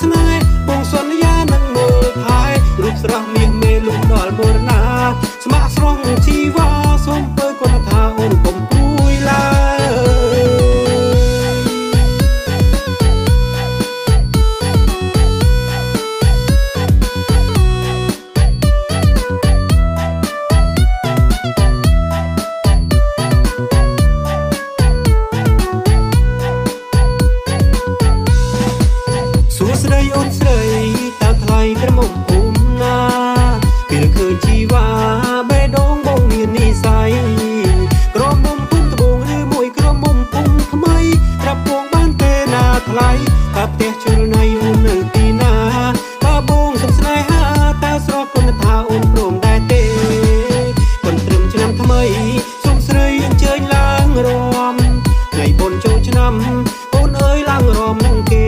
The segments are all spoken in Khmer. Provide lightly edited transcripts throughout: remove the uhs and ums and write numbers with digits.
ស្នេហ៍បងសន្យានឹងមើលថែរូបស្រស់មាសមេលុំដល់មរណាស្ម័គ្រស្រង់ជីវ៉ាសូមពើគុណថាអូនកុំព្រួយឡើយសួស្ដីអូនស្រីតើថ្លៃក្រមុំភូមិណាពេលឃើញជីវ៉ាបេះដូងបងមាននិស័យក្រមុំភូមិត្បូងឬមួយក្រមុំភូមិថ្មីក្រាប់ពងបានទេណាថ្លៃតើផ្ទះជ្រុលណៃអូននៅទីណាបើបងសុំស្នេហាតើស្រស់គុណថាអូនព្រមដែរទេកូនត្រឹមឆ្នាំថ្មីសូមស្រីអញ្ជើញឡើងរំថ្ងៃបុណ្យចូលឆ្នាំអូនអើយឡើងរំនឹងគេ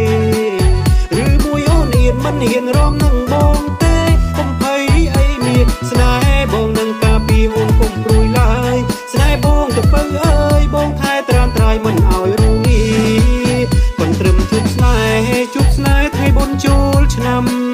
មិនហ៊ានរំនឹងបងទេកុំភ័យអីមានស្នេហ៍បងនឹងការពារអូនកុំព្រួយឡើយស្នេហ៍បងទៅពៅអើយបងថែត្រាំត្រាយមិនឲ្យរងាប៉ុនត្រឹមជួបស្នេហ៍ថ្ងៃបុណ្យចូលឆ្នាំ